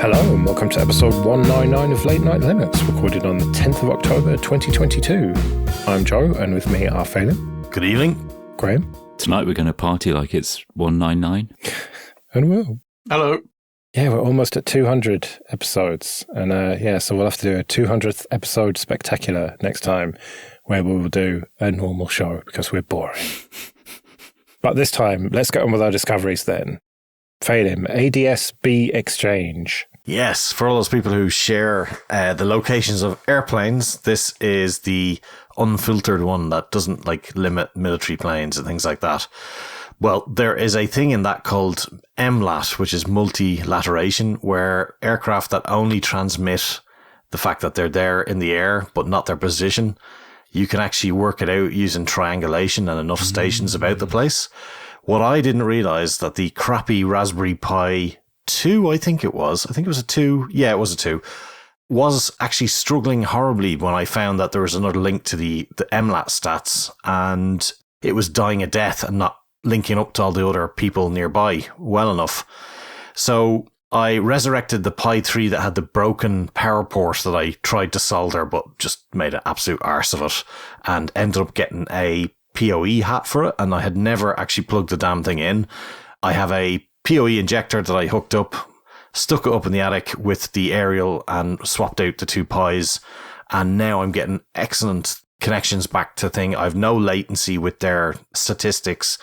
Hello and welcome to episode 199 of Late Night Linux, recorded on the 10th of October 2022. I'm Joe, and with me are Phelan. Good evening. Graham. Tonight we're going to party like it's 199. And Will. Hello. Yeah, we're almost at 200 episodes. And so we'll have to do a 200th episode spectacular next time, where we will do a normal show because we're boring. But this time, let's get on with our discoveries then. Phelan, ADSB exchange. Yes, for all those people who share the locations of airplanes, this is the unfiltered one that doesn't limit military planes and things like that. Well, there is a thing in that called MLAT, which is multilateration, where aircraft that only transmit the fact that they're there in the air, but not their position, you can actually work it out using triangulation and enough stations about the place. What I didn't realize that the crappy Raspberry Pi 2, I think it was a 2. Yeah, it was a 2. Was actually struggling horribly when I found that there was another link to the MLAT stats, and it was dying a death and not linking up to all the other people nearby well enough. So I resurrected the Pi 3 that had the broken power port that I tried to solder, but just made an absolute arse of it, and ended up getting a PoE hat for it, and I had never actually plugged the damn thing in. I have a PoE injector that I hooked up, stuck it up in the attic with the aerial and swapped out the two Pis, and now I'm getting excellent connections back to thing. I've no latency with their statistics,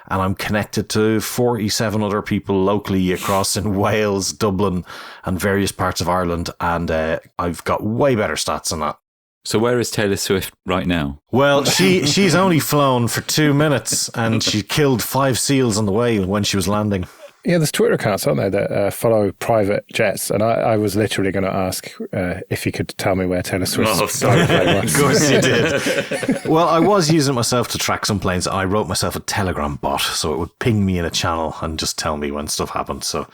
and I'm connected to 47 other people locally across in Wales, Dublin, and various parts of Ireland, and I've got way better stats than that. So where is Taylor Swift right now? Well, she's only flown for 2 minutes, and she killed 5 seals on the way when she was landing. Yeah, there's Twitter accounts, aren't there, that follow private jets, and I was literally going to ask if you could tell me where Taylor Swift's private plane was. Of course you did. Well, I was using it myself to track some planes. I wrote myself a Telegram bot, so it would ping me in a channel and just tell me when stuff happened, so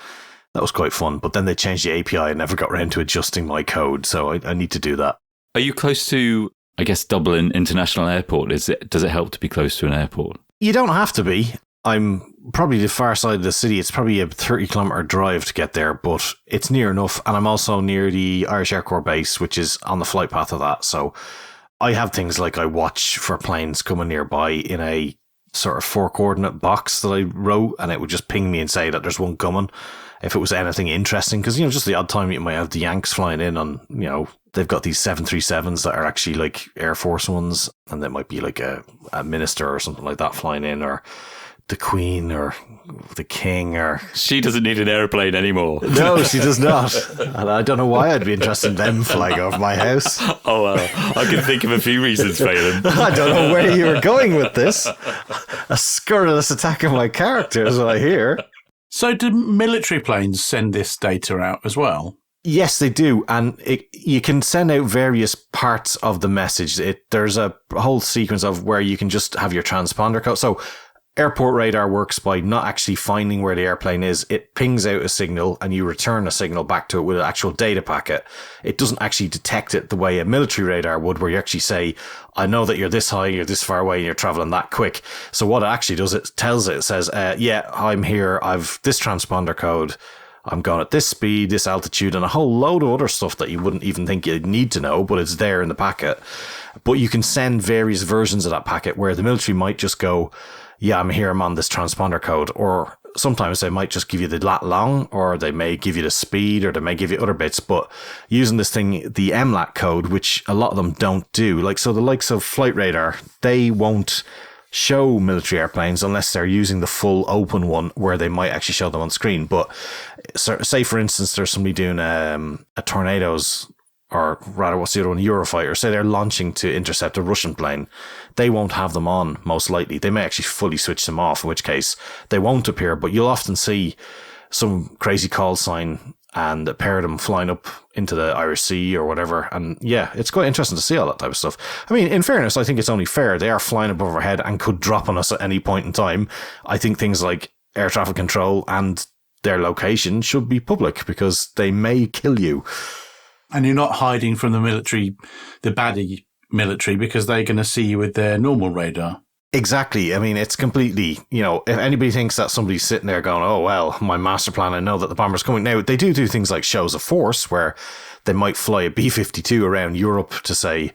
that was quite fun. But then they changed the API and never got around to adjusting my code, so I need to do that. Are you close to, I guess, Dublin International Airport? Does it help to be close to an airport? You don't have to be. I'm probably the far side of the city. It's probably a 30-kilometre drive to get there, but it's near enough. And I'm also near the Irish Air Corps base, which is on the flight path of that. So I have things like I watch for planes coming nearby in a sort of 4-coordinate box that I wrote, and it would just ping me and say that there's one coming if it was anything interesting. Because, just the odd time you might have the Yanks flying in on, they've got these 737s that are actually like Air Force ones, and there might be like a minister or something like that flying in, or the Queen or the King, or... She doesn't need an airplane anymore. No, she does not. And I don't know why I'd be interested in them flying over my house. Oh, well, I can think of a few reasons, Phelan. I don't know where you were going with this. A scurrilous attack on my character is what I hear. So do military planes send this data out as well? Yes, they do. And you can send out various parts of the message. There's a whole sequence of where you can just have your transponder code. So airport radar works by not actually finding where the airplane is. It pings out a signal and you return a signal back to it with an actual data packet. It doesn't actually detect it the way a military radar would, where you actually say, I know that you're this high, you're this far away, and you're traveling that quick. So what it actually does, it says, yeah, I'm here. I've this transponder code. I'm going at this speed, this altitude, and a whole load of other stuff that you wouldn't even think you'd need to know, but it's there in the packet. But you can send various versions of that packet where the military might just go, yeah, I'm here, I'm on this transponder code. Or sometimes they might just give you the lat long, or they may give you the speed, or they may give you other bits. But using this thing, the MLAT code, which a lot of them don't do, so the likes of Flight Radar, they won't show military airplanes unless they're using the full open one where they might actually show them on screen. But say, for instance, there's somebody doing a Tornadoes, or rather, what's the other one, Eurofighter. Say they're launching to intercept a Russian plane. They won't have them on, most likely. They may actually fully switch them off, in which case they won't appear, but you'll often see some crazy call sign and a pair of them flying up into the Irish Sea or whatever. And yeah, it's quite interesting to see all that type of stuff. I mean, in fairness, I think it's only fair. They are flying above our head and could drop on us at any point in time. I think things like air traffic control and their location should be public because they may kill you. And you're not hiding from the military, the baddie military, because they're going to see you with their normal radar. Exactly. I mean, it's completely, if anybody thinks that somebody's sitting there going, oh, well, my master plan, I know that the bomber's coming. Now, they do things like shows of force where they might fly a B-52 around Europe to say,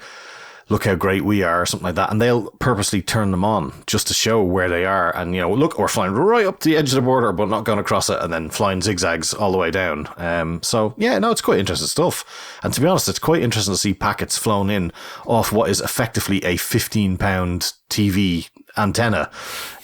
look how great we are, or something like that. And they'll purposely turn them on just to show where they are. And, look, we're flying right up to the edge of the border, but not going across it, and then flying zigzags all the way down. It's quite interesting stuff. And to be honest, it's quite interesting to see packets flown in off what is effectively a 15-pound TV antenna.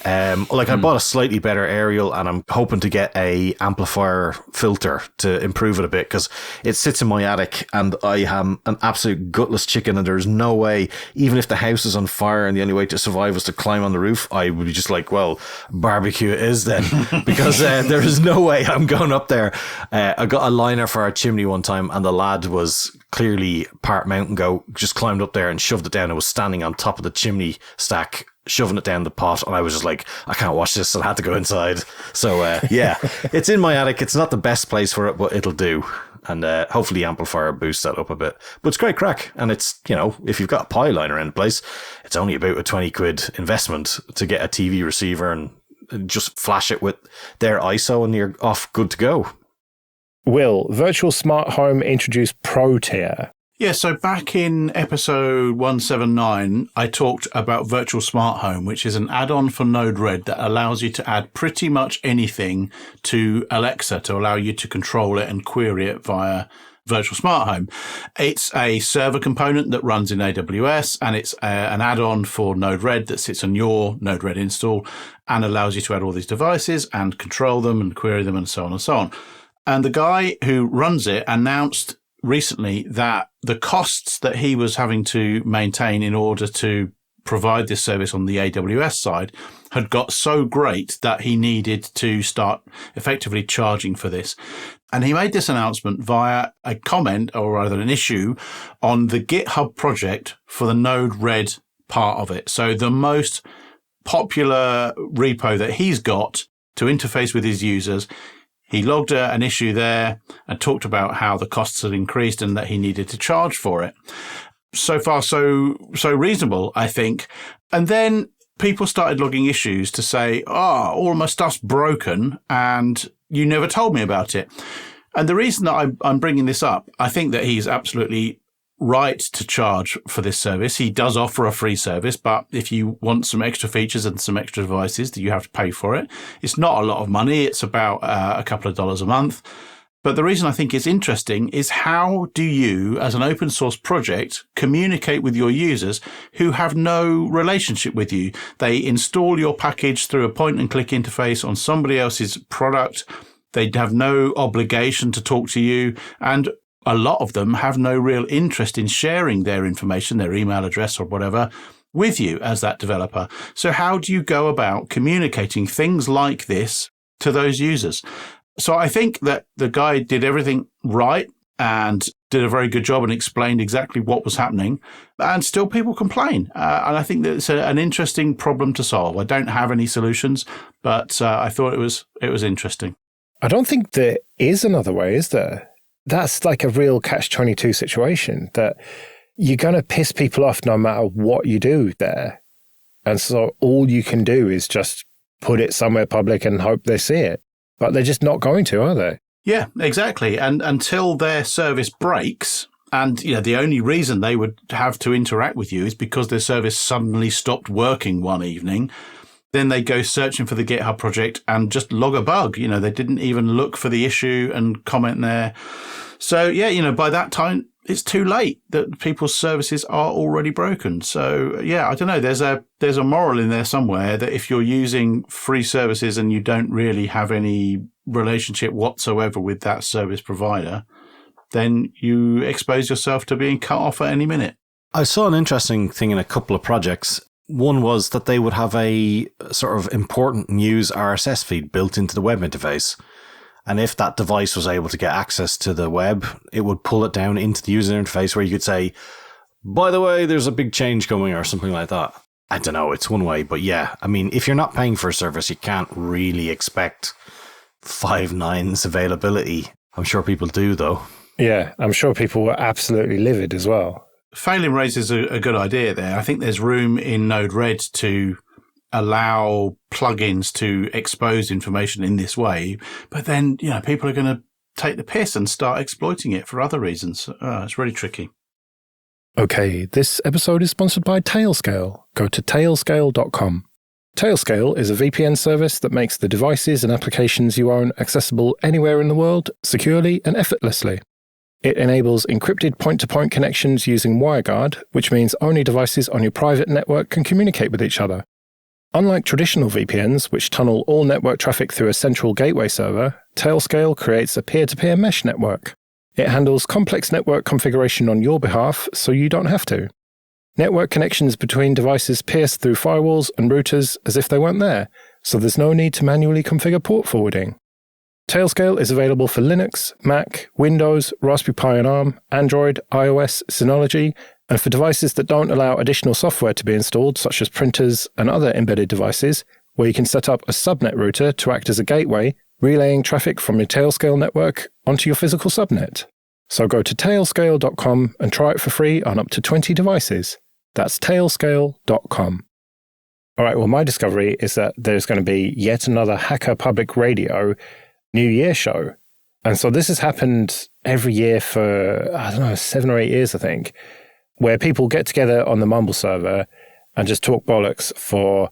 I bought a slightly better aerial, and I'm hoping to get a amplifier filter to improve it a bit, because it sits in my attic and I am an absolute gutless chicken, and there's no way, even if the house is on fire and the only way to survive was to climb on the roof, I would be just like, well, barbecue it is then, because there is no way I'm going up there. I got a liner for our chimney one time, and the lad was clearly part mountain goat, just climbed up there and shoved it down and was standing on top of the chimney stack, shoving it down the pot, and I was just like, I can't watch this, and I had to go inside. So it's in my attic. It's not the best place for it, but it'll do. And hopefully the amplifier boosts that up a bit. But it's great crack, and it's, if you've got a pi liner in place, it's only about a 20 quid investment to get a TV receiver and just flash it with their ISO, and you're off good to go. Will Virtual Smart Home introduce Pro Tier? Yeah, so back in episode 179, I talked about Virtual Smart Home, which is an add-on for Node-RED that allows you to add pretty much anything to Alexa to allow you to control it and query it via Virtual Smart Home. It's a server component that runs in AWS, and it's an add-on for Node-RED that sits on your Node-RED install and allows you to add all these devices and control them and query them and so on and so on. And the guy who runs it announced recently that the costs that he was having to maintain in order to provide this service on the AWS side had got so great that he needed to start effectively charging for this. And he made this announcement via a comment, or rather an issue, on the GitHub project for the Node-RED part of it. So the most popular repo that he's got to interface with his users. He logged an issue there and talked about how the costs had increased and that he needed to charge for it. So far, so reasonable, I think. And then people started logging issues to say, all my stuff's broken and you never told me about it. And the reason that I'm bringing this up, I think that he's absolutely right to charge for this service. He does offer a free service, but if you want some extra features and some extra devices, you have to pay for it. It's not a lot of money. It's about a couple of dollars a month. But the reason I think it's interesting is, how do you, as an open source project, communicate with your users who have no relationship with you? They install your package through a point and click interface on somebody else's product. They have no obligation to talk to you, and a lot of them have no real interest in sharing their information, their email address or whatever, with you as that developer. So how do you go about communicating things like this to those users? So I think that the guy did everything right and did a very good job and explained exactly what was happening. And still people complain. And I think that it's an interesting problem to solve. I don't have any solutions, but I thought it was interesting. I don't think there is another way, is there? That's like a real catch-22 situation, that you're going to piss people off no matter what you do there. And so all you can do is just put it somewhere public and hope they see it. But they're just not going to, are they? Yeah, exactly. And until their service breaks, and the only reason they would have to interact with you is because their service suddenly stopped working one evening, then they go searching for the GitHub project and just log a bug. They didn't even look for the issue and comment there. So, by that time, it's too late that people's services are already broken. So, I don't know. There's a moral in there somewhere that if you're using free services and you don't really have any relationship whatsoever with that service provider, then you expose yourself to being cut off at any minute. I saw an interesting thing in a couple of projects. One was that they would have a sort of important news RSS feed built into the web interface. And if that device was able to get access to the web, it would pull it down into the user interface where you could say, by the way, there's a big change coming or something like that. I don't know, it's one way. But if you're not paying for a service, you can't really expect 5 nines availability. I'm sure people do, though. Yeah, I'm sure people were absolutely livid as well. Failing raises a good idea there. I think there's room in Node-RED to allow plugins to expose information in this way, but then, people are going to take the piss and start exploiting it for other reasons. It's really tricky. Okay, this episode is sponsored by Tailscale. Go to tailscale.com. Tailscale is a VPN service that makes the devices and applications you own accessible anywhere in the world, securely and effortlessly. It enables encrypted point-to-point connections using WireGuard, which means only devices on your private network can communicate with each other. Unlike traditional VPNs, which tunnel all network traffic through a central gateway server, Tailscale creates a peer-to-peer mesh network. It handles complex network configuration on your behalf, so you don't have to. Network connections between devices pierce through firewalls and routers as if they weren't there, so there's no need to manually configure port forwarding. Tailscale is available for Linux, Mac, Windows, Raspberry Pi and ARM, Android, iOS, Synology, and for devices that don't allow additional software to be installed, such as printers and other embedded devices, where you can set up a subnet router to act as a gateway, relaying traffic from your Tailscale network onto your physical subnet. So go to tailscale.com and try it for free on up to 20 devices. That's tailscale.com. All right, well, my discovery is that there's going to be yet another Hacker Public Radio New Year show. And so this has happened every year for, 7 or 8 years, I think, where people get together on the Mumble server and just talk bollocks for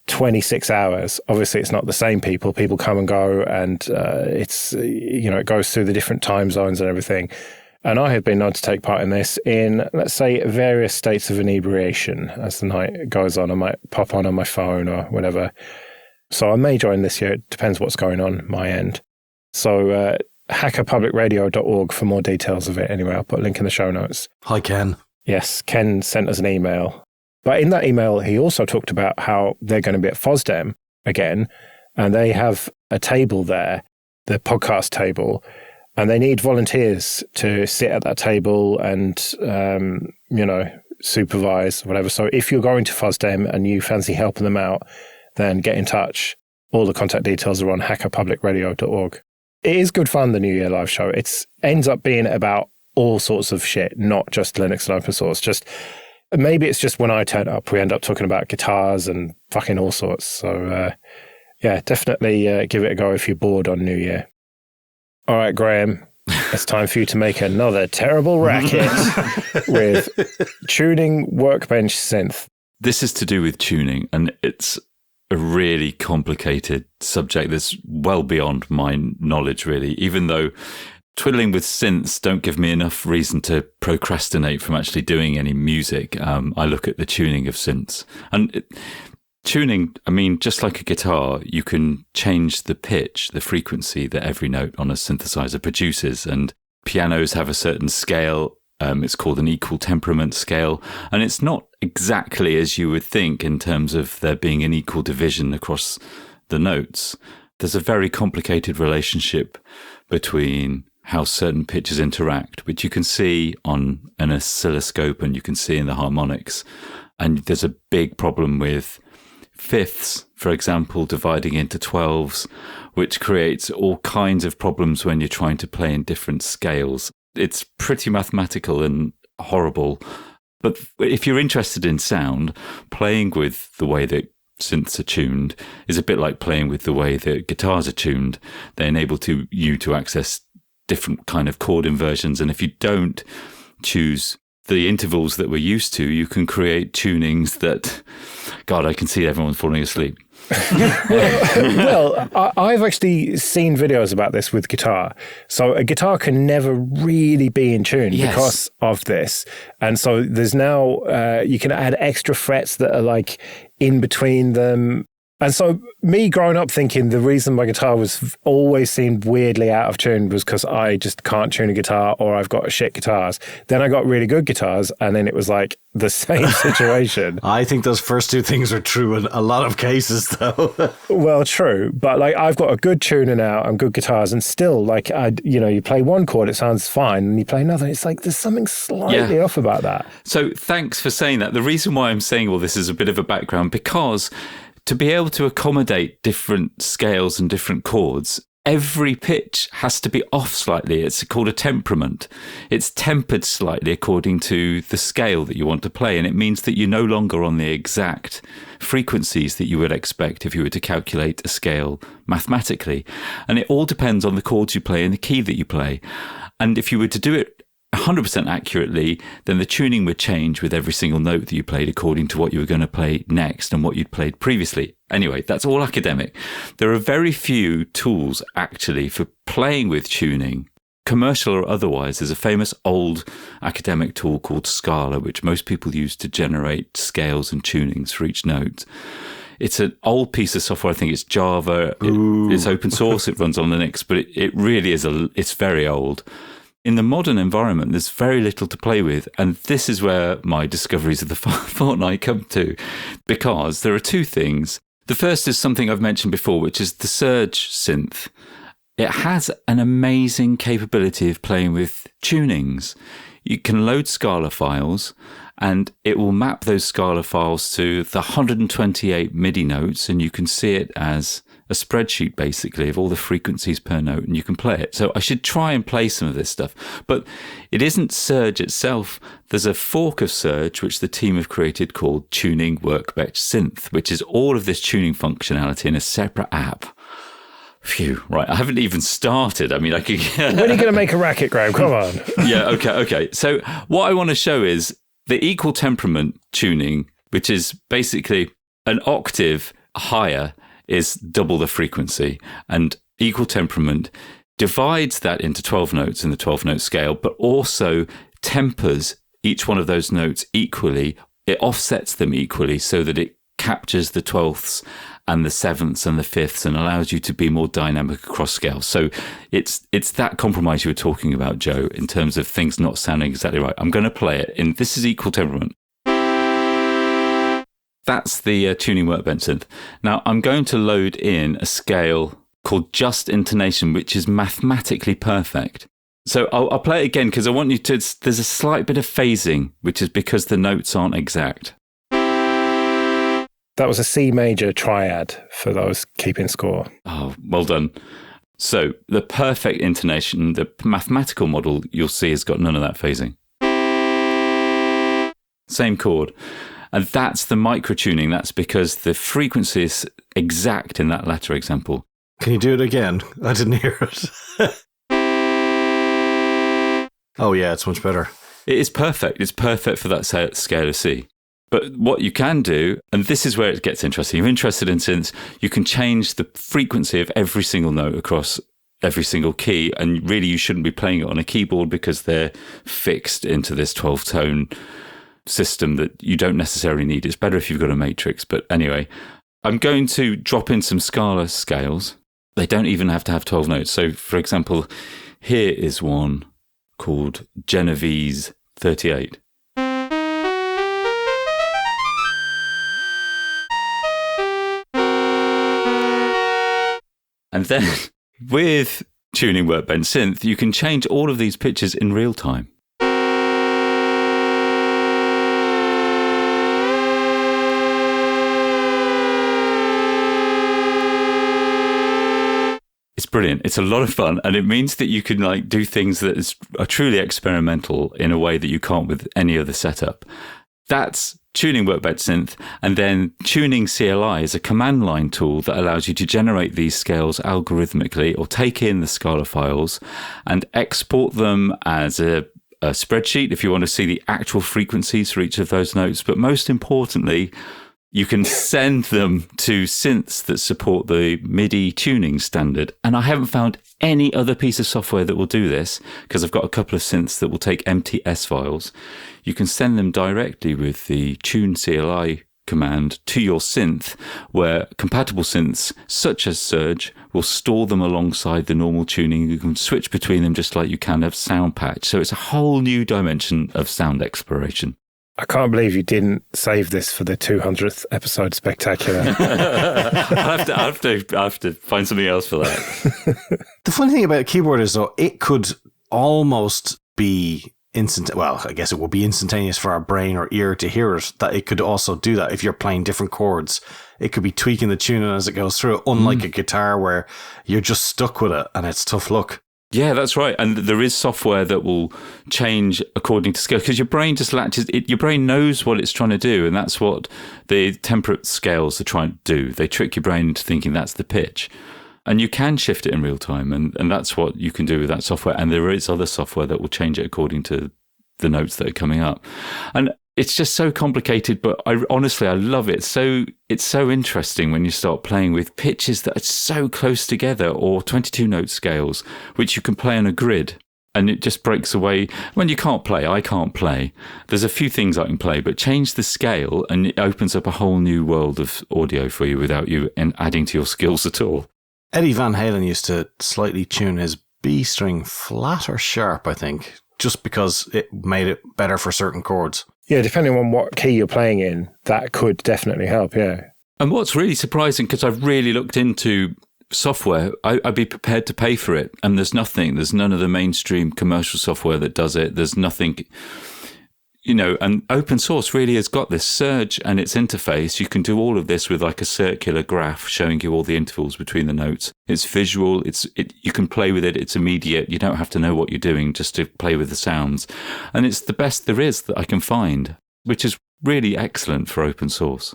26 hours. Obviously, it's not the same people. People come and go, and it goes through the different time zones and everything. And I have been known to take part in this in, let's say, various states of inebriation. As the night goes on, I might pop on my phone or whatever. So I may join this year. It depends what's going on my end. So hackerpublicradio.org for more details of it. Anyway, I'll put a link in the show notes. Hi, Ken. Yes, Ken sent us an email. But in that email, he also talked about how they're going to be at FOSDEM again, and they have a table there, the podcast table, and they need volunteers to sit at that table and, supervise, whatever. So if you're going to FOSDEM and you fancy helping them out, then get in touch. All the contact details are on hackerpublicradio.org. It is good fun, the New Year live show. It ends up being about all sorts of shit, not just Linux and open source. Maybe it's just when I turn up, we end up talking about guitars and fucking all sorts. So, definitely give it a go if you're bored on New Year. All right, Graham, it's time for you to make another terrible racket with tuning workbench synth. This is to do with tuning, and it's a really complicated subject that's well beyond my knowledge, really, even though twiddling with synths don't give me enough reason to procrastinate from actually doing any music. I look at the tuning of synths. And tuning, just like a guitar, you can change the pitch, the frequency that every note on a synthesizer produces. And pianos have a certain scale. It's called an equal temperament scale. And it's not exactly as you would think in terms of there being an equal division across the notes. There's a very complicated relationship between how certain pitches interact, which you can see on an oscilloscope and you can see in the harmonics. And there's a big problem with fifths, for example, dividing into 12s, which creates all kinds of problems when you're trying to play in different scales. It's pretty mathematical and horrible. But if you're interested in sound, playing with the way that synths are tuned is a bit like playing with the way that guitars are tuned. They enable you to access different kind of chord inversions. And if you don't choose the intervals that we're used to, you can create tunings that, God, I can see everyone falling asleep. Well, I've actually seen videos about this with guitar. So a guitar can never really be in tune because of this. And so there's now, you can add extra frets that are like in between them. And so me growing up thinking the reason my guitar was always seemed weirdly out of tune was because I just can't tune a guitar or I've got shit guitars. Then I got really good guitars and then it was like the same situation. I think those first two things are true in a lot of cases though. Well, true. But like I've got a good tuner now and good guitars and still like, you play one chord, it sounds fine. And you play another, it's like there's something slightly off about that. So thanks for saying that. The reason why I'm saying all this is a bit of a background because to be able to accommodate different scales and different chords, every pitch has to be off slightly. It's called a temperament. It's tempered slightly according to the scale that you want to play. And it means that you're no longer on the exact frequencies that you would expect if you were to calculate a scale mathematically. And it all depends on the chords you play and the key that you play. And if you were to do it 100% accurately, then the tuning would change with every single note that you played according to what you were going to play next and what you'd played previously. Anyway, that's all academic. There are very few tools actually for playing with tuning, commercial or otherwise. There's a famous old academic tool called Scala, which most people use to generate scales and tunings for each note. It's an old piece of software. I think it's Java. It's open source. It runs on Linux, but it really is it's very old. In the modern environment, there's very little to play with. And this is where my discoveries of the fortnight come to, because there are two things. The first is something I've mentioned before, which is the Surge synth. It has an amazing capability of playing with tunings. You can load Scala files, and it will map those Scala files to the 128 MIDI notes, and you can see it as a spreadsheet, basically, of all the frequencies per note, and you can play it. So I should try and play some of this stuff. But it isn't Surge itself. There's a fork of Surge, which the team have created called Tuning Workbench Synth, which is all of this tuning functionality in a separate app. Phew, right. I haven't even started. I mean, I could... When are you going to make a racket, Graham? Come on. Yeah, okay. So what I want to show is the equal temperament tuning, which is basically an octave higher is double the frequency, and equal temperament divides that into 12 notes in the 12-note scale, but also tempers each one of those notes equally. It offsets them equally so that it captures the 12ths and the 7ths and the 5ths and allows you to be more dynamic across scales. So it's that compromise you were talking about, Joe, in terms of things not sounding exactly right. I'm going to play it in, this is equal temperament. That's the tuning workbench synth. Now, I'm going to load in a scale called Just Intonation, which is mathematically perfect. So I'll play it again because I want you to... There's a slight bit of phasing, which is because the notes aren't exact. That was a C major triad for those keeping score. Oh, well done. So the perfect intonation, the mathematical model you'll see has got none of that phasing. Same chord. And that's the microtuning. That's because the frequency is exact in that latter example. Can you do it again? I didn't hear it. Oh, yeah, it's much better. It is perfect. It's perfect for that scale of C. But what you can do, and this is where it gets interesting, if you're interested in synths, you can change the frequency of every single note across every single key. And really, you shouldn't be playing it on a keyboard because they're fixed into this 12-tone system that you don't necessarily need. It's better if you've got a matrix. But anyway, I'm going to drop in some Scala scales. They don't even have to have 12 notes. So, for example, here is one called Genovese 38. And then with Tuning Workbench Synth, you can change all of these pitches in real time. It's brilliant. It's a lot of fun, and it means that you can do things that are truly experimental in a way that you can't with any other setup. That's Tuning Workbench Synth, and then Tuning CLI is a command line tool that allows you to generate these scales algorithmically or take in the Scala files and export them as a spreadsheet if you want to see the actual frequencies for each of those notes. But most importantly, you can send them to synths that support the MIDI tuning standard. And I haven't found any other piece of software that will do this because I've got a couple of synths that will take MTS files. You can send them directly with the Tune CLI command to your synth, where compatible synths such as Surge will store them alongside the normal tuning. You can switch between them just like you can have Sound Patch. So it's a whole new dimension of sound exploration. I can't believe you didn't save this for the 200th episode spectacular. I'll have to find something else for that. The funny thing about a keyboard is, though, it could almost be well, I guess it would be instantaneous for our brain or ear to hear it, that it could also do that if you're playing different chords. It could be tweaking the tuning as it goes through, unlike a guitar where you're just stuck with it and it's tough luck. Yeah, that's right. And there is software that will change according to scale, because your brain just latches, your brain knows what it's trying to do. And that's what the temperate scales are trying to do. They trick your brain into thinking that's the pitch. And you can shift it in real time. And that's what you can do with that software. And there is other software that will change it according to the notes that are coming up. And it's just so complicated, but honestly, I love it. So it's so interesting when you start playing with pitches that are so close together, or 22 note scales, which you can play on a grid. And it just breaks away. When you can't play, I can't play. There's a few things I can play, but change the scale and it opens up a whole new world of audio for you without you adding to your skills at all. Eddie Van Halen used to slightly tune his B string flat or sharp, I think, just because it made it better for certain chords. Yeah, depending on what key you're playing in, that could definitely help, yeah. And what's really surprising, because I've really looked into software, I'd be prepared to pay for it. And there's none of the mainstream commercial software that does it. There's nothing, and open source really has got this surge and its interface. You can do all of this with like a circular graph showing you all the intervals between the notes. It's visual. You can play with it. It's immediate. You don't have to know what you're doing just to play with the sounds. And it's the best there is that I can find, which is really excellent for open source.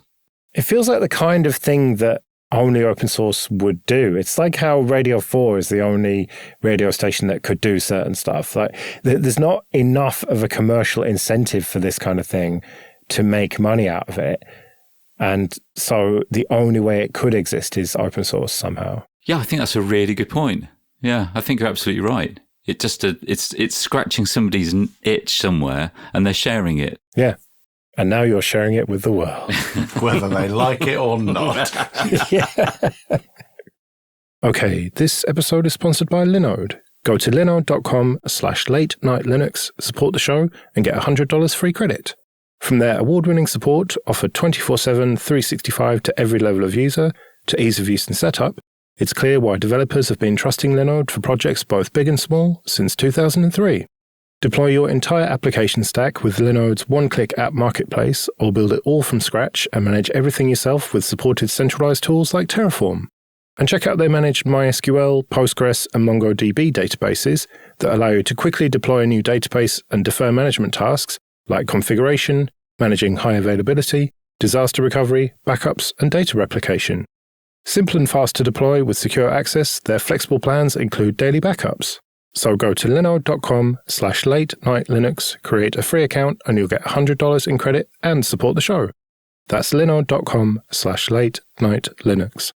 It feels like the kind of thing that only open source would do. It's like how Radio 4 is the only radio station that could do certain stuff. Like there's not enough of a commercial incentive for this kind of thing to make money out of it. And so the only way it could exist is open source somehow. Yeah, I think that's a really good point. Yeah, I think you're absolutely right. It's scratching somebody's itch somewhere and they're sharing it. Yeah. And now you're sharing it with the world. Whether they like it or not. Yeah. Okay, this episode is sponsored by Linode. Go to linode.com/late-night-linux, support the show, and get $100 free credit. From their award-winning support, offered 24/7, 365 to every level of user, to ease of use and setup, it's clear why developers have been trusting Linode for projects both big and small since 2003. Deploy your entire application stack with Linode's one-click app marketplace, or build it all from scratch and manage everything yourself with supported centralized tools like Terraform. And check out their managed MySQL, Postgres, and MongoDB databases that allow you to quickly deploy a new database and defer management tasks like configuration, managing high availability, disaster recovery, backups, and data replication. Simple and fast to deploy with secure access, their flexible plans include daily backups. So go to linode.com/late-night-linux, create a free account, and you'll get $100 in credit and support the show. That's linode.com/late-night-linux.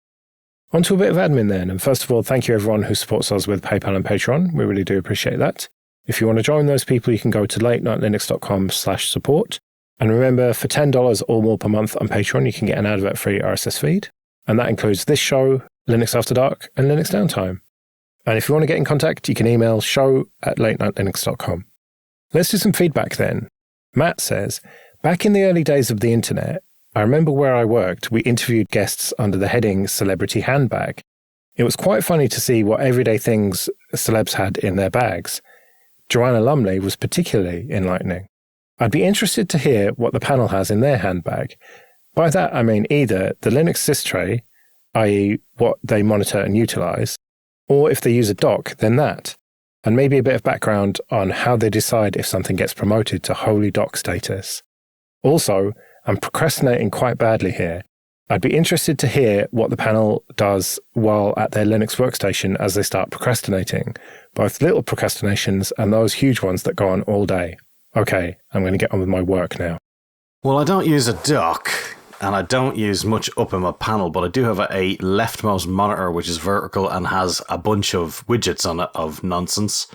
On to a bit of admin then, and first of all, thank you everyone who supports us with PayPal and Patreon. We really do appreciate that. If you want to join those people, you can go to latenightlinux.com/support. And remember, for $10 or more per month on Patreon, you can get an advert-free RSS feed. And that includes this show, Linux After Dark, and Linux Downtime. And if you want to get in contact, you can email show@latenightlinux.com. Let's do some feedback then. Matt says, back in the early days of the internet, I remember where I worked, we interviewed guests under the heading Celebrity Handbag. It was quite funny to see what everyday things celebs had in their bags. Joanna Lumley was particularly enlightening. I'd be interested to hear what the panel has in their handbag. By that, I mean either the Linux sys tray, i.e. what they monitor and utilize, or if they use a dock, then that, and maybe a bit of background on how they decide if something gets promoted to holy dock status. Also, I'm procrastinating quite badly here. I'd be interested to hear what the panel does while at their Linux workstation as they start procrastinating, both little procrastinations and those huge ones that go on all day. Okay, I'm going to get on with my work now. Well, I don't use a dock, and I don't use much up in my panel, but I do have a leftmost monitor which is vertical and has a bunch of widgets on it of nonsense.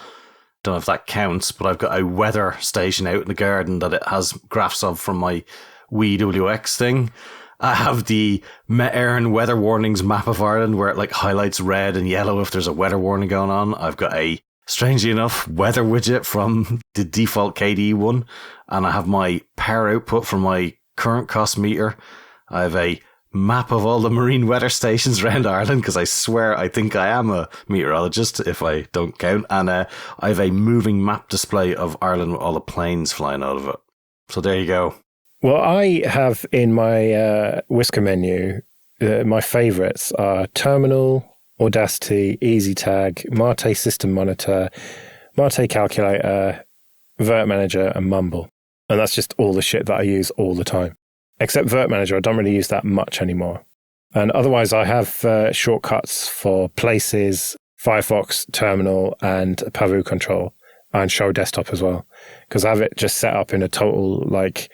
Don't know if that counts, but I've got a weather station out in the garden that it has graphs of from my WeWX thing. I have the Met Éireann weather warnings map of Ireland where it like highlights red and yellow if there's a weather warning going on. I've got a, strangely enough, weather widget from the default KDE one, and I have my power output from my current cost meter. I have a map of all the marine weather stations around Ireland, because I swear I think I am a meteorologist if I don't count. And I have a moving map display of Ireland with all the planes flying out of it. So there you go. Well, I have in my Whisker menu, my favourites are Terminal, Audacity, EasyTag, Mate System Monitor, Mate Calculator, Vert Manager, and Mumble. And that's just all the shit that I use all the time. Except Vert Manager, I don't really use that much anymore. And otherwise, I have shortcuts for Places, Firefox, Terminal, and Pavu Control, and Show Desktop as well. Because I have it just set up in a total, like,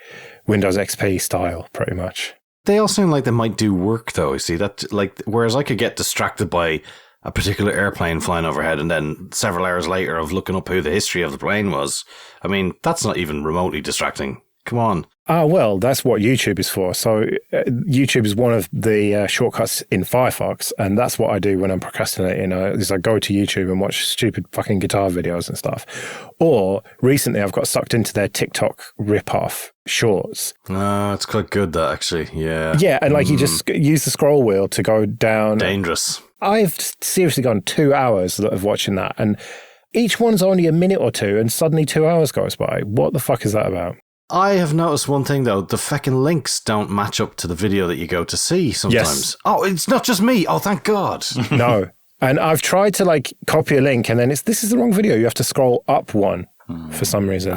Windows XP style, pretty much. They all seem like they might do work, though. You see, that, like, whereas I could get distracted by a particular airplane flying overhead and then several hours later of looking up who the history of the plane was. I mean, that's not even remotely distracting. Come on. Well, that's what YouTube is for. So YouTube is one of the shortcuts in Firefox, and that's what I do when I'm procrastinating. Is I go to YouTube and watch stupid fucking guitar videos and stuff. Or recently I've got sucked into their TikTok rip-off shorts. It's quite good, that, actually. Yeah. Yeah, and like you just use the scroll wheel to go down. Dangerous. I've seriously gone 2 hours of watching that, and each one's only a minute or two, and suddenly 2 hours goes by. What the fuck is that about? I have noticed one thing, though. The feckin' links don't match up to the video that you go to see sometimes. Yes. Oh, it's not just me. Oh, thank God. No. And I've tried to like copy a link and then this is the wrong video. You have to scroll up one for some reason.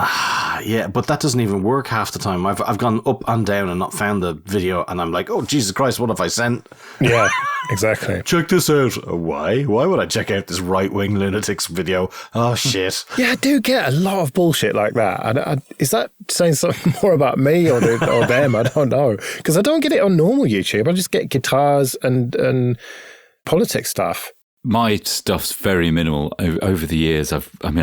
Yeah, but that doesn't even work half the time. I've gone up and down and not found the video, and I'm like, oh, Jesus Christ, what have I sent? Yeah, exactly. Check this out. Why? Why would I check out this right-wing lunatics video? Oh, shit. Yeah, I do get a lot of bullshit like that. Is that saying something more about me or them? I don't know. Because I don't get it on normal YouTube. I just get guitars and politics stuff. My stuff's very minimal. Over the years, I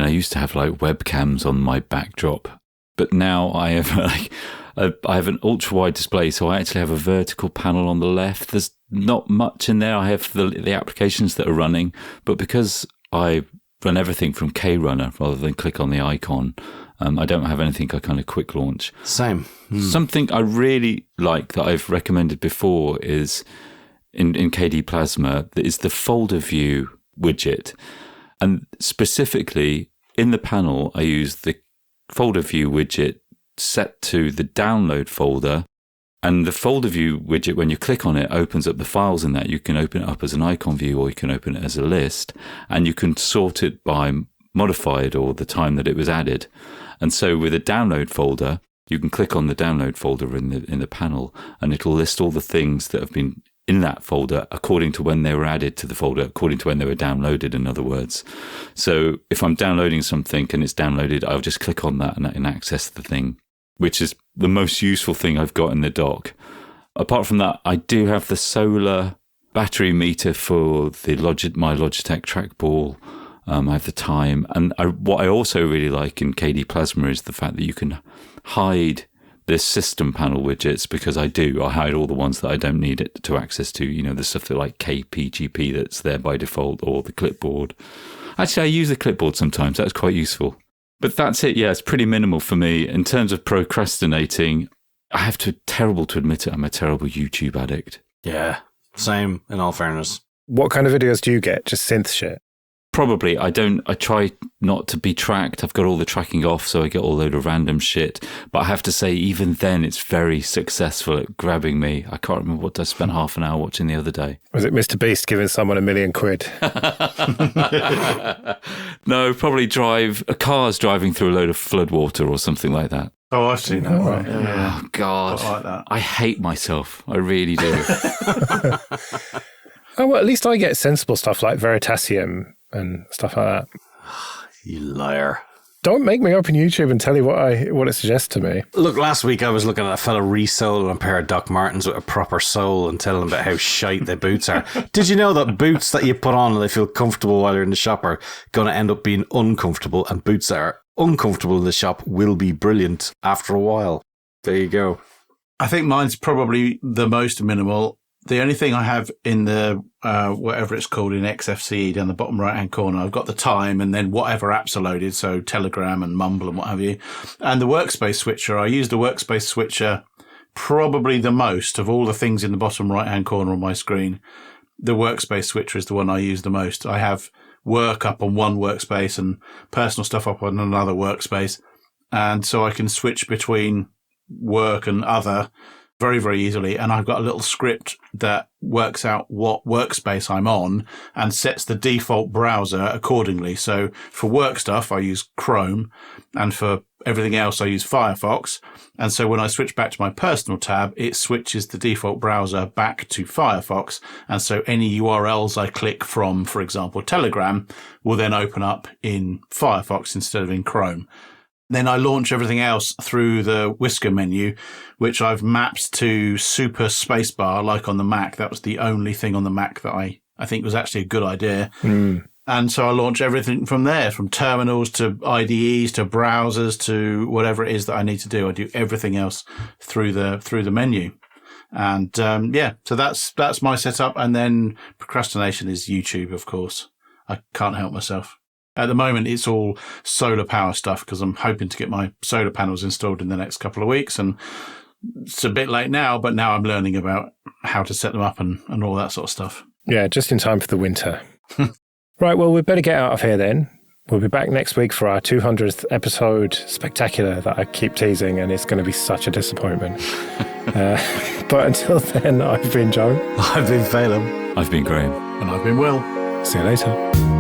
used to have like webcams on my backdrop, but now I have I have an ultra-wide display, so I actually have a vertical panel on the left. There's not much in there. I have the applications that are running, but because I run everything from KRunner rather than click on the icon, I don't have anything I kind of quick launch. Same. Something I really like that I've recommended before is in KD Plasma is the folder view widget. And specifically in the panel, I use the folder view widget set to the download folder. And the folder view widget, when you click on it, opens up the files in that. You can open it up as an icon view or you can open it as a list. And you can sort it by modified or the time that it was added. And so with a download folder, you can click on the download folder in the panel and it'll list all the things that have been in that folder according to when they were added to the folder, according to when they were downloaded, in other words. So if I'm downloading something and it's downloaded, I'll just click on that and access the thing, which is the most useful thing I've got in the dock. Apart from that, I do have the solar battery meter for the my Logitech trackball. I have the time. And what I also really like in KD Plasma is the fact that you can hide this system panel widgets, because I hide all the ones that I don't need it to access to, the stuff that like KPGP that's there by default, or the clipboard. Actually, I use the clipboard sometimes. That's quite useful. But that's it. Yeah, it's pretty minimal for me. In terms of procrastinating, terrible to admit it, I'm a terrible YouTube addict. Yeah, same, in all fairness. What kind of videos do you get? Just synth shit? Probably. I try not to be tracked. I've got all the tracking off, so I get a load of random shit. But I have to say, even then, it's very successful at grabbing me. I can't remember what I spent half an hour watching the other day. Was it Mr. Beast giving someone £1 million? No, probably cars driving through a load of floodwater or something like that. Oh, I've seen that. Right. Yeah. Oh, God. I like that. I hate myself. I really do. Oh, well, at least I get sensible stuff like Veritasium and stuff like that. You liar. Don't make me open YouTube and tell you what it suggests to me. Look, last week I was looking at a fella resoling a pair of Doc Martens with a proper sole and telling them about how shite their boots are. Did you know that boots that you put on and they feel comfortable while you're in the shop are going to end up being uncomfortable, and boots that are uncomfortable in the shop will be brilliant after a while? There you go. I think mine's probably the most minimal. The only thing I have in the, whatever it's called in XFCE down the bottom right-hand corner, I've got the time and then whatever apps are loaded, so Telegram and Mumble and what have you. And the workspace switcher, I use the workspace switcher probably the most of all the things in the bottom right-hand corner on my screen. The workspace switcher is the one I use the most. I have work up on one workspace and personal stuff up on another workspace. And so I can switch between work and other very, very easily. And I've got a little script that works out what workspace I'm on and sets the default browser accordingly. So for work stuff, I use Chrome, and for everything else, I use Firefox. And so when I switch back to my personal tab, it switches the default browser back to Firefox. And so any URLs I click from, for example, Telegram, will then open up in Firefox instead of in Chrome. Then I launch everything else through the whisker menu, which I've mapped to super spacebar, like on the Mac. That was the only thing on the Mac that I think was actually a good idea. And so I launch everything from there, from terminals to IDEs to browsers to whatever it is that I need to do. I do everything else through the menu. And so that's my setup. And then procrastination is YouTube, of course. I can't help myself. At the moment, it's all solar power stuff because I'm hoping to get my solar panels installed in the next couple of weeks. And it's a bit late now, but now I'm learning about how to set them up and all that sort of stuff. Yeah, just in time for the winter. Right, well, we better get out of here then. We'll be back next week for our 200th episode spectacular that I keep teasing, and it's going to be such a disappointment. But until then, I've been Joe. I've been Phelan. I've been Graham. And I've been Will. See you later.